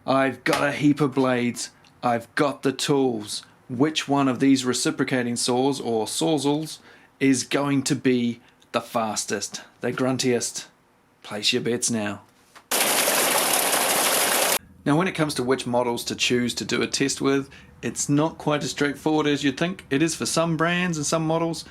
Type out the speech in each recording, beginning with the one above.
I've got a heap of blades, I've got the tools. Which one of these reciprocating saws or sawzalls is going to be the fastest, the gruntiest? Place your bets now. Now when it comes to which models to choose to do a test with, it's not quite as straightforward as you'd think. It is for some brands and some models.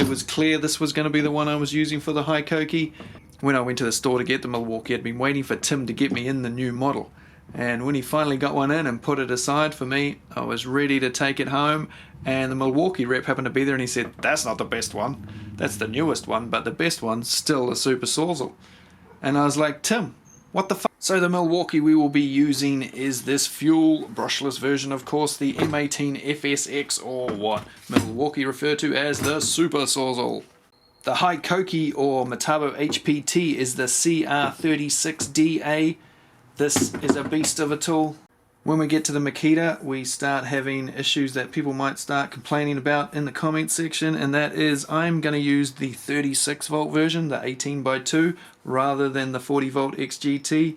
It was clear this was going to be the one I was using for the HiKOKI. When I went to the store to get the Milwaukee, I'd been waiting for Tim to get me in the new model. And when he finally got one in and put it aside for me, I was ready to take it home, and the Milwaukee rep happened to be there and he said, "That's not the best one, that's the newest one, but the best one's still a Super Sawzall." And I was like, "Tim, what the fuck?" So the Milwaukee we will be using is this fuel brushless version, of course, the M18 FSX, or what Milwaukee refer to as the Super Sawzall. The HiKOKI or Metabo HPT is the CR36DA. This is a beast of a tool. When we get to the Makita, we start having issues that people might start complaining about in the comment section, and that is I'm going to use the 36 volt version, the 18x2, rather than the 40 volt XGT.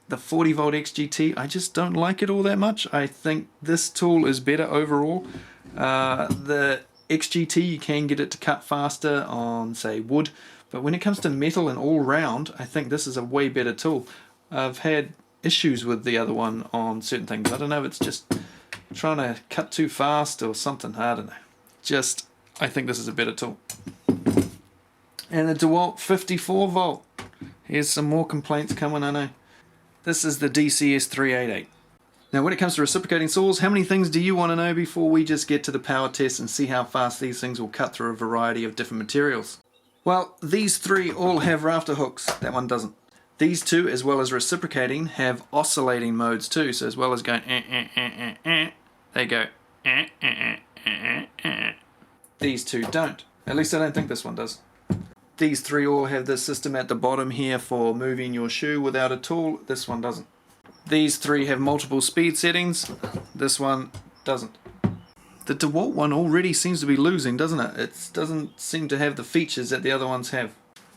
The 40 volt XGT, I just don't like it all that much. I think this tool is better overall. The XGT, you can get it to cut faster on, say, wood, but when it comes to metal and all round, I think this is a way better tool. I've had issues with the other one on certain things. I don't know if it's just trying to cut too fast or something. I don't know. I think this is a better tool. And the DeWALT 54 volt. Here's some more complaints coming, I know. This is the DCS 388. Now when it comes to reciprocating saws, how many things do you want to know before we just get to the power test and see how fast these things will cut through a variety of different materials? Well, these three all have rafter hooks. That one doesn't. These two, as well as reciprocating, have oscillating modes too. So as well as going they go These two don't. At least I don't think this one does. These three all have this system at the bottom here for moving your shoe without a tool. This one doesn't. These three have multiple speed settings. This one doesn't. The DeWALT one already seems to be losing, doesn't it? It doesn't seem to have the features that the other ones have.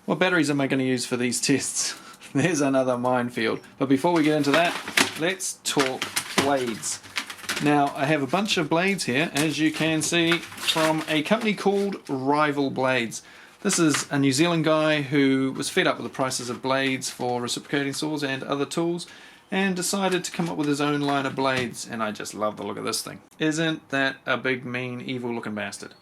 What batteries am I going to use for these tests? There's another minefield. But before we get into that, let's talk blades. Now, I have a bunch of blades here, as you can see, from a company called Rival Blades. This is a New Zealand guy who was fed up with the prices of blades for reciprocating saws and other tools, and decided to come up with his own line of blades, and I just love the look of this thing. Isn't that a big, mean, evil looking bastard?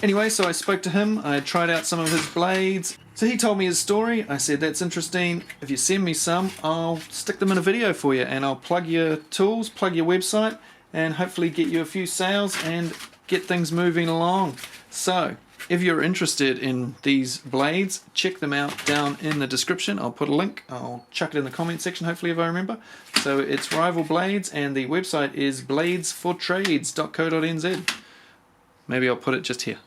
Anyway, so I spoke to him, I tried out some of his blades. So he told me his story. I said, "That's interesting. If you send me some, I'll stick them in a video for you, and I'll plug your tools, plug your website, and hopefully get you a few sales and get things moving along." So if you're interested in these blades, check them out down in the description. I'll put a link. I'll chuck it in the comment section, hopefully, if I remember. So it's Rival Blades, and the website is bladesfortrades.co.nz. Maybe I'll put it just here.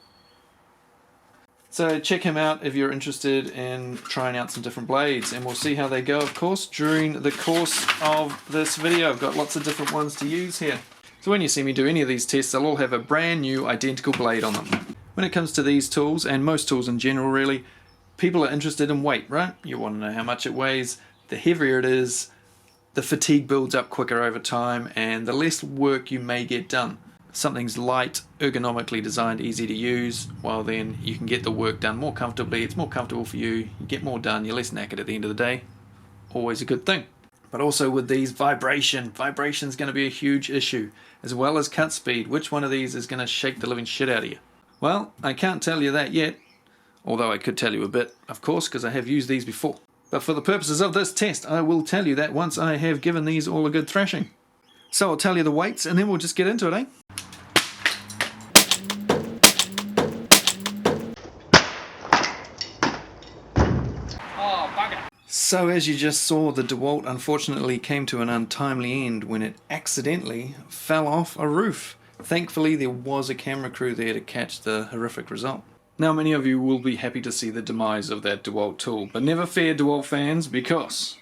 So check him out if you're interested in trying out some different blades, and we'll see how they go, of course, during the course of this video. I've got lots of different ones to use here. So when you see me do any of these tests, they'll all have a brand new identical blade on them. When it comes to these tools, and most tools in general really, people are interested in weight, right? You want to know how much it weighs. The heavier it is, the fatigue builds up quicker over time, and the less work you may get done. If something's light, ergonomically designed, easy to use, well then you can get the work done more comfortably. It's more comfortable for you, you get more done, you're less knackered at the end of the day. Always a good thing. But also with these, vibration's going to be a huge issue, as well as cut speed. Which one of these is going to shake the living shit out of you? Well, I can't tell you that yet, although I could tell you a bit, of course, because I have used these before. But for the purposes of this test, I will tell you that once I have given these all a good thrashing. So I'll tell you the weights, and then we'll just get into it, eh? So as you just saw, the DeWALT unfortunately came to an untimely end when it accidentally fell off a roof. Thankfully there was a camera crew there to catch the horrific result. Now many of you will be happy to see the demise of that DeWALT tool, but never fear, DeWALT fans, because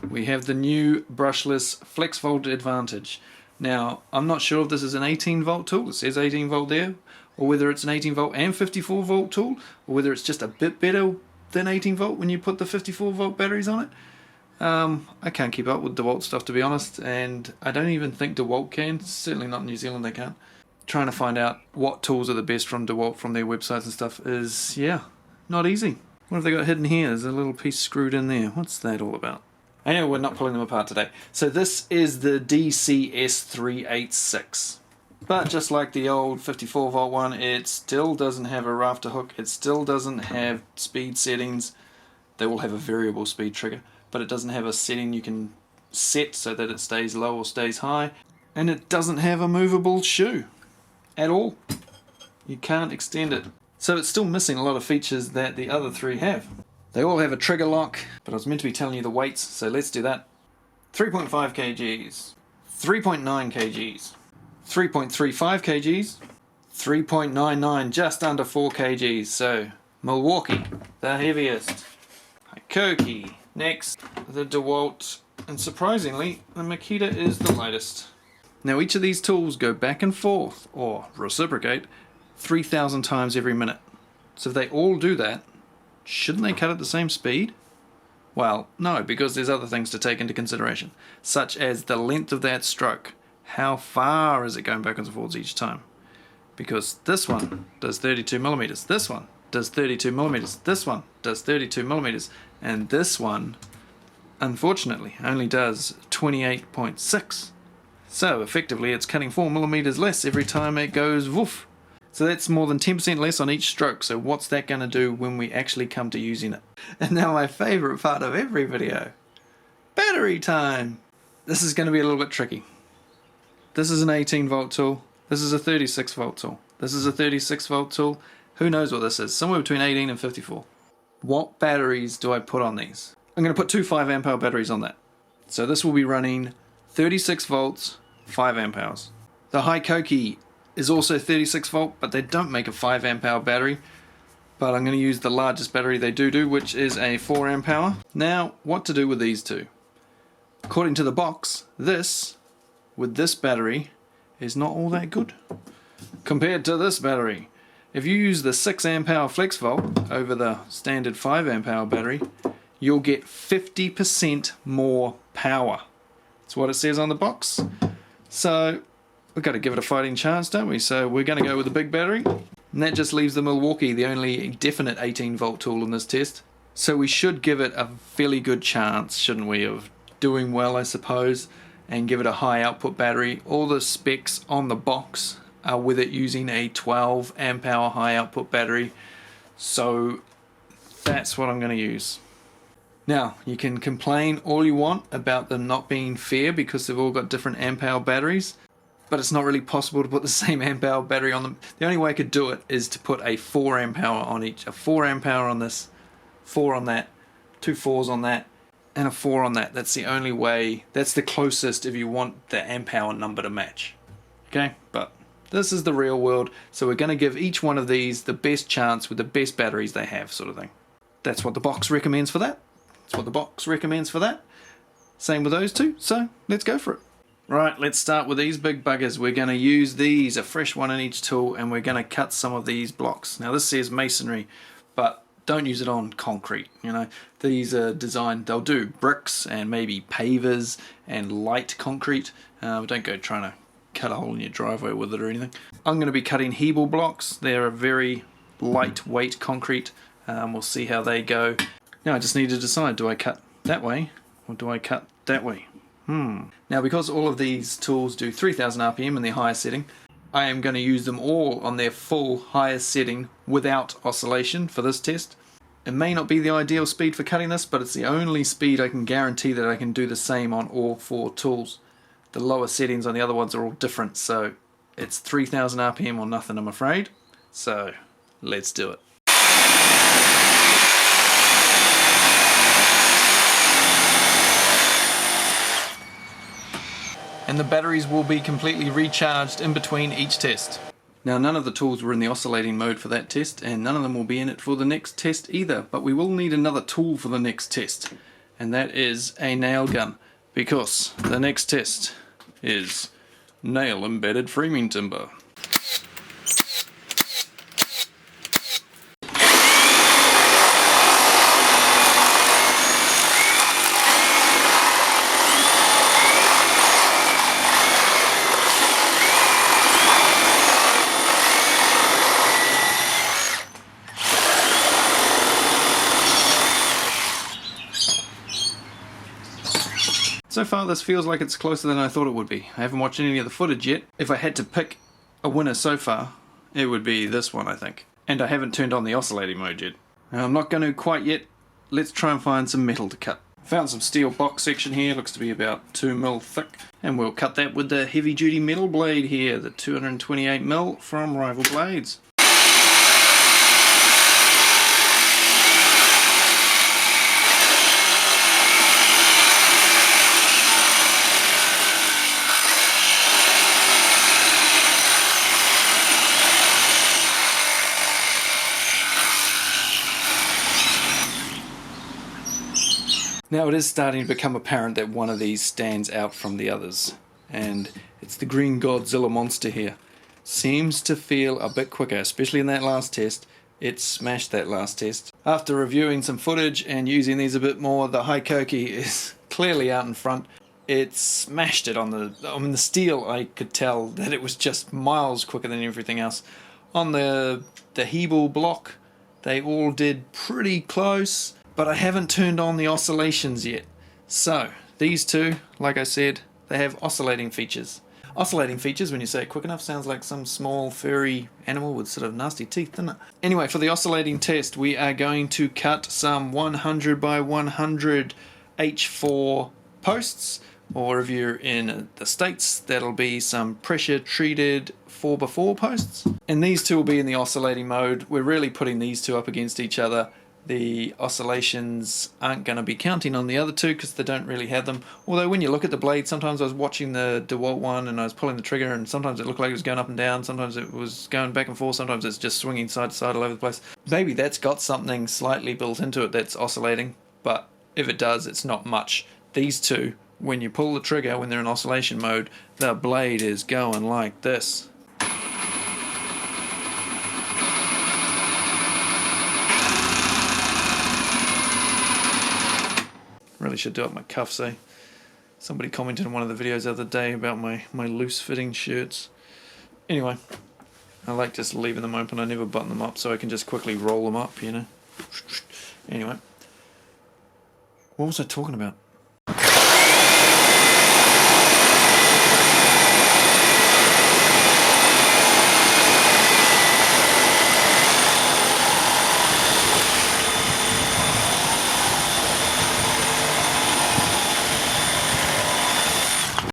we have the new brushless FlexVolt Advantage. Now I'm not sure if this is an 18 volt tool, it says 18 volt there, or whether it's an 18 volt and 54 volt tool, or whether it's just a bit better than 18 volt when you put the 54 volt batteries on it. I can't keep up with DeWALT stuff, to be honest, and I don't even think DeWALT can. Certainly not in New Zealand they can't. Trying to find out what tools are the best from DeWALT from their websites and stuff is, yeah, not easy. What have they got hidden here? There's a little piece screwed in there. What's that all about? I know we're not pulling them apart today. So this is the DCS386. But just like the old 54 volt one, it still doesn't have a rafter hook. It still doesn't have speed settings. They all have a variable speed trigger, but it doesn't have a setting you can set so that it stays low or stays high. And it doesn't have a movable shoe at all. You can't extend it. So it's still missing a lot of features that the other three have. They all have a trigger lock, but I was meant to be telling you the weights, so let's do that. 3.5 kgs, 3.9 kgs, 3.35 kgs, 3.99, just under 4 kgs. So Milwaukee, the heaviest. HiKOKI, next the DeWALT, and surprisingly the Makita is the lightest. Now each of these tools go back and forth, or reciprocate, 3,000 times every minute. So if they all do that, shouldn't they cut at the same speed? Well, no, because there's other things to take into consideration, such as the length of that stroke. How far is it going backwards and forwards each time? Because this one does 32 millimeters, this one does 32 millimeters, this one does 32 millimeters, and this one, unfortunately, only does 28.6. So effectively it's cutting 4 millimeters less every time it goes woof. So that's more than 10% less on each stroke. So what's that going to do when we actually come to using it? And now my favorite part of every video, battery time. This is going to be a little bit tricky. This is an 18 volt tool. This is a 36 volt tool. This is a 36 volt tool. Who knows what this is? Somewhere between 18 and 54. What batteries do I put on these? I'm going to put two 5 amp hour batteries on that. So this will be running 36 volts, 5 amp hours. The HiKOKI is also 36 volt, but they don't make a 5 amp hour battery. But I'm going to use the largest battery they do, which is a 4 amp hour. Now, what to do with these two? According to the box, this, with this battery, is not all that good compared to this battery. If you use the 6 amp hour FlexVolt over the standard 5 amp hour battery, you'll get 50% more power. That's what it says on the box. So we've got to give it a fighting chance, don't we? So we're going to go with the big battery. And that just leaves the Milwaukee, the only definite 18 volt tool in this test. So we should give it a fairly good chance, shouldn't we, of doing well, I suppose, and give it a high output battery. All the specs on the box are with it using a 12 amp hour high output battery. So that's what I'm going to use. Now, you can complain all you want about them not being fair because they've all got different amp hour batteries, but it's not really possible to put the same amp hour battery on them. The only way I could do it is to put a 4 amp hour on each. A 4 amp hour on this, 4 on that, 2 4s on that, and a 4 on that. That's the only way. That's the closest if you want the amp hour number to match. Okay, but this is the real world, so we're going to give each one of these the best chance with the best batteries they have, sort of thing. That's what the box recommends for that. That's what the box recommends for that. Same with those two, so let's go for it. Right, let's start with these big buggers. We're going to use these, a fresh one in each tool, and we're going to cut some of these blocks. Now this says masonry, but don't use it on concrete. You know, these are designed, they'll do bricks and maybe pavers and light concrete. Don't go trying to cut a hole in your driveway with it or anything. I'm going to be cutting Hebel blocks. They're a very lightweight concrete. We'll see how they go. Now I just need to decide, do I cut that way or do I cut that way? Now because all of these tools do 3000 RPM in their highest setting, I am going to use them all on their full highest setting without oscillation for this test. It may not be the ideal speed for cutting this, but it's the only speed I can guarantee that I can do the same on all 4 tools. The lower settings on the other ones are all different, so it's 3000 RPM or nothing, I'm afraid. So let's do it. And the batteries will be completely recharged in between each test. Now none of the tools were in the oscillating mode for that test, and none of them will be in it for the next test either, but we will need another tool for the next test, and that is a nail gun, because the next test is nail embedded framing timber. So far this feels like it's closer than I thought it would be. I haven't watched any of the footage yet. If I had to pick a winner so far, it would be this one, I think. And I haven't turned on the oscillating mode yet. Now, I'm not going to quite yet. Let's try and find some metal to cut. Found some steel box section here, looks to be about 2mm thick. And we'll cut that with the heavy duty metal blade here, the 228mm from Rival Blades. Now it is starting to become apparent that one of these stands out from the others, and it's the green Godzilla monster here. Seems to feel a bit quicker, especially in that last test. It smashed that last test. After reviewing some footage and using these a bit more, the HiKOKI is clearly out in front. It smashed it on the steel. I could tell that it was just miles quicker than everything else. On the Hebel block, they all did pretty close. But I haven't turned on the oscillations yet. So, these two, like I said, they have oscillating features. Oscillating features, when you say it quick enough, sounds like some small furry animal with sort of nasty teeth, doesn't it? Anyway, for the oscillating test, we are going to cut some 100 by 100 H4 posts, or if you're in the States, that'll be some pressure treated 4x4 posts. And these two will be in the oscillating mode. We're really putting these two up against each other. The oscillations aren't going to be counting on the other two because they don't really have them. Although when you look at the blade, sometimes I was watching the DeWALT one and I was pulling the trigger and sometimes it looked like it was going up and down, sometimes it was going back and forth, sometimes it's just swinging side to side all over the place. Maybe that's got something slightly built into it that's oscillating, but if it does, it's not much. These two, when you pull the trigger, when they're in oscillation mode, the blade is going like this. Really should do up my cuffs, eh? Somebody commented in one of the videos the other day about my loose fitting shirts. Anyway, I like just leaving them open. I never button them up so I can just quickly roll them up, you know. Anyway, what was I talking about?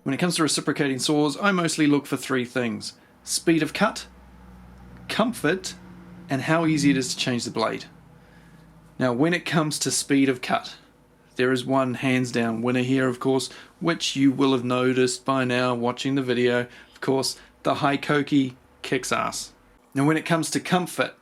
When it comes to reciprocating saws, I mostly look for three things: speed of cut, comfort, and how easy it is to change the blade. Now when it comes to speed of cut, there is one hands down winner here, of course, which you will have noticed by now watching the video. Of course, the HiKOKI kicks ass. Now when it comes to comfort,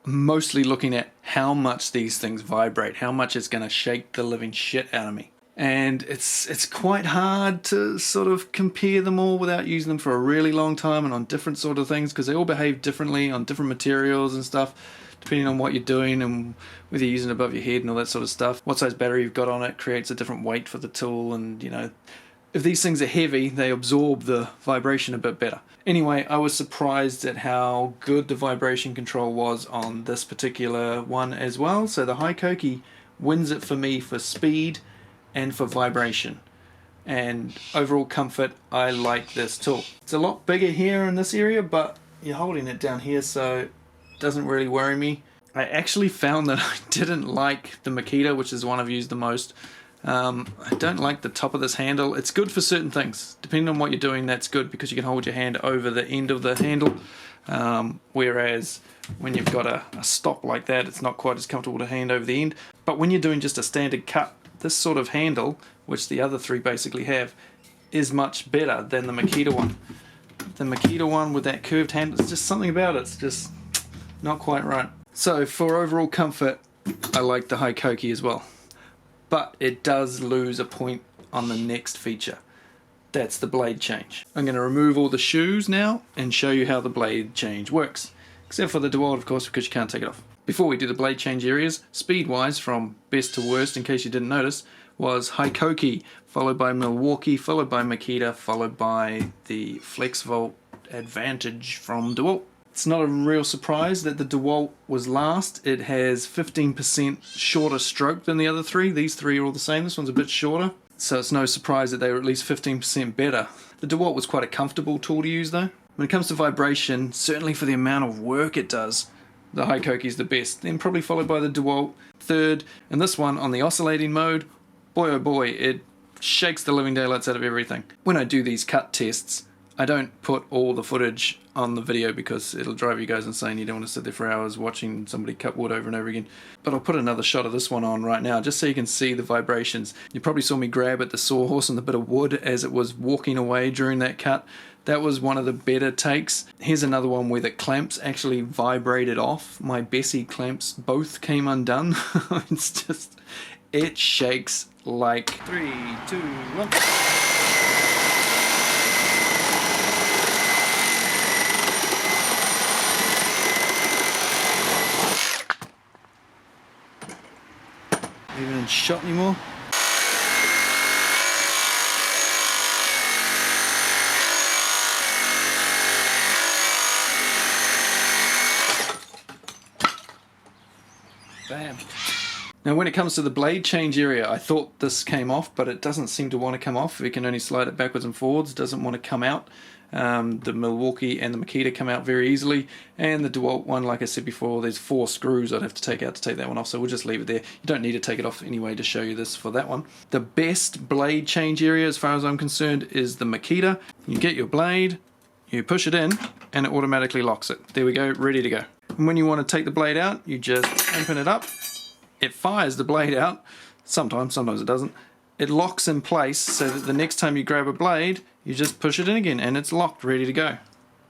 I'm mostly looking at how much these things vibrate, how much it's going to shake the living shit out of me. And it's quite hard to sort of compare them all without using them for a really long time and on different sort of things, because they all behave differently on different materials and stuff, depending on what you're doing and whether you're using it above your head and all that sort of stuff. What size battery you've got on it creates a different weight for the tool, and you know, if these things are heavy, they absorb the vibration a bit better. Anyway, I was surprised at how good the vibration control was on this particular one as well. So the HiKOKI wins it for me for speed and for vibration, and overall comfort. I like this tool. It's a lot bigger here in this area, but you're holding it down here, so it doesn't really worry me. I actually found that I didn't like the Makita, which is the one I've used the most. I don't like the top of this handle. It's good for certain things. Depending on what you're doing, that's good because you can hold your hand over the end of the handle. Whereas when you've got a stop like that, it's not quite as comfortable to hand over the end. But when you're doing just a standard cut, this sort of handle, which the other three basically have, is much better than the Makita one. The Makita one with that curved handle, it's just something about it. It's just not quite right. So for overall comfort, I like the HiKOKI as well. But it does lose a point on the next feature. That's the blade change. I'm going to remove all the shoes now and show you how the blade change works. Except for the DeWALT, of course, because you can't take it off. Before we do the blade change areas, speed-wise, from best to worst, in case you didn't notice, was HiKOKI, followed by Milwaukee, followed by Makita, followed by the FlexVolt Advantage from DeWALT. It's not a real surprise that the DeWALT was last. It has 15% shorter stroke than the other three. These three are all the same. This one's a bit shorter. so it's no surprise that they were at least 15% better. The DeWALT was quite a comfortable tool to use though. When it comes to vibration, certainly for the amount of work it does, the HiKOKI is the best, then probably followed by the DeWALT third, and this one on the oscillating mode, boy oh boy, it shakes the living daylights out of everything. When I do these cut tests, I don't put all the footage on the video because it'll drive you guys insane. You don't want to sit there for hours watching somebody cut wood over and over again. But I'll put another shot of this one on right now just so you can see the vibrations. You probably saw me grab at the sawhorse and the bit of wood as it was walking away during that cut. That was one of the better takes. Here's another one where the clamps actually vibrated off. My Bessie clamps both came undone. It's just, it shakes like 3, 2, 1. Even in shot anymore. Bam. Now when it comes to the blade change area, I thought this came off, but it doesn't seem to want to come off. We can only slide it backwards and forwards, doesn't want to come out. The Milwaukee and the Makita come out very easily, and the DeWALT one, like I said before, there's 4 screws I'd have to take out to take that one off, so we'll just leave it there. You don't need to take it off anyway to show you this for that one. The best blade change area as far as I'm concerned is the Makita. You get your blade, you push it in, and it automatically locks it. There we go, ready to go. And when you want to take the blade out, you just open it up, it fires the blade out, sometimes it doesn't. It locks in place so that the next time you grab a blade, you just push it in again and it's locked, ready to go.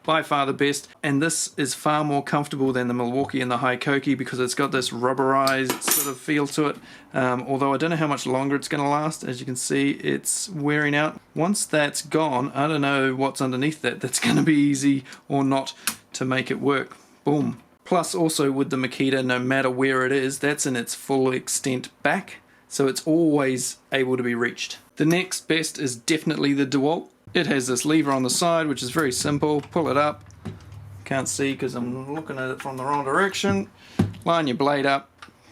By far the best, and this is far more comfortable than the Milwaukee and the HiKOKI because it's got this rubberized sort of feel to it. Although I don't know how much longer it's going to last. As you can see, it's wearing out. Once that's gone, I don't know what's underneath that that's going to be easy or not to make it work. Boom. Plus also with the Makita, no matter where it is, that's in its full extent back, so it's always able to be reached. The next best is definitely the DeWALT. It has this lever on the side which is very simple. Pull it up. Can't see because I'm looking at it from the wrong direction. Line your blade up,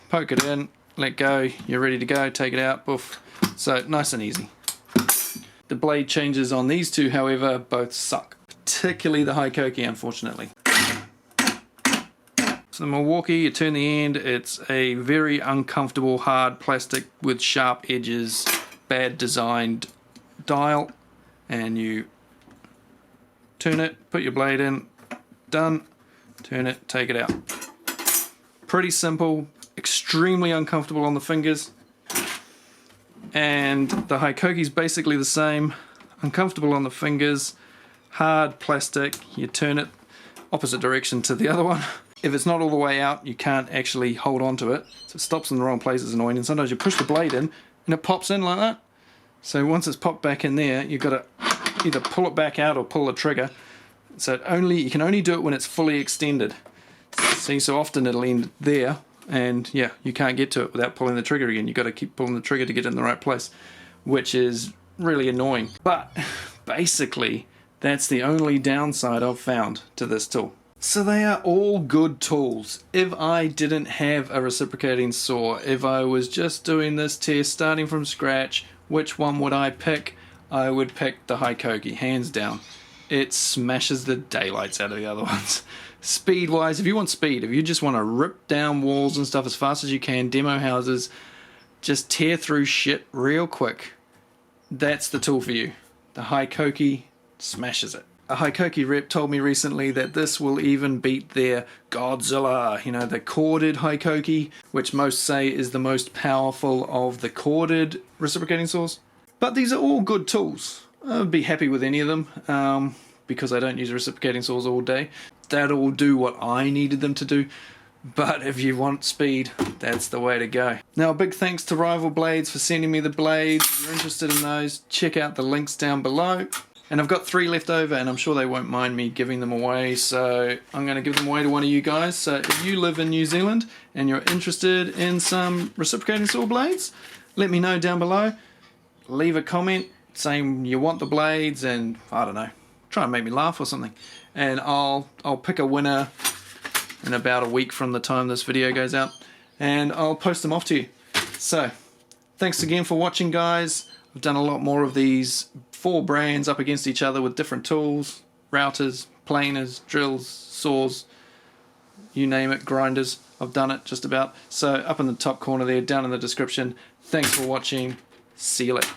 poke it in, let go, you're ready to go, take it out, poof. So nice and easy. The blade changes on these two, however, both suck. Particularly the HiKOKI, unfortunately. So the Milwaukee, you turn the end, it's a very uncomfortable hard plastic with sharp edges, bad designed dial, and you turn it, put your blade in, done, turn it, take it out. Pretty simple, extremely uncomfortable on the fingers, and the HiKOKI is basically the same, uncomfortable on the fingers, hard plastic, you turn it opposite direction to the other one. If it's not all the way out, you can't actually hold on to it, so it stops in the wrong place, is annoying, and sometimes you push the blade in and it pops in like that. So once it's popped back in there, you've got to either pull it back out or pull the trigger. So you can only do it when it's fully extended. See, so often it'll end there, and yeah, you can't get to it without pulling the trigger again. You've got to keep pulling the trigger to get it in the right place, which is really annoying. But basically, that's the only downside I've found to this tool. So they are all good tools. If I didn't have a reciprocating saw, if I was just doing this test starting from scratch, which one would I pick? I would pick the HiKOKI, hands down. It smashes the daylights out of the other ones. Speed wise, if you want speed, if you just want to rip down walls and stuff as fast as you can, demo houses, just tear through shit real quick, that's the tool for you. The HiKOKI smashes it. A HiKOKI rep told me recently that this will even beat their Godzilla, you know, the corded HiKOKI, which most say is the most powerful of the corded reciprocating saws. But these are all good tools. I would be happy with any of them because I don't use reciprocating saws all day. That'll do what I needed them to do. But if you want speed, that's the way to go. Now, a big thanks to Rival Blades for sending me the blades. If you're interested in those, check out the links down below. And I've got 3 left over, and I'm sure they won't mind me giving them away, so I'm going to give them away to one of you guys. So if you live in New Zealand and you're interested in some reciprocating saw blades, let me know down below. Leave a comment saying you want the blades, and I don't know, try and make me laugh or something. And I'll pick a winner in about a week from the time this video goes out, and I'll post them off to you. So thanks again for watching, guys. I've done a lot more of these 4 brands up against each other with different tools, routers, planers, drills, saws, you name it, grinders. I've done it just about. So up in the top corner there, down in the description. Thanks for watching. See you later.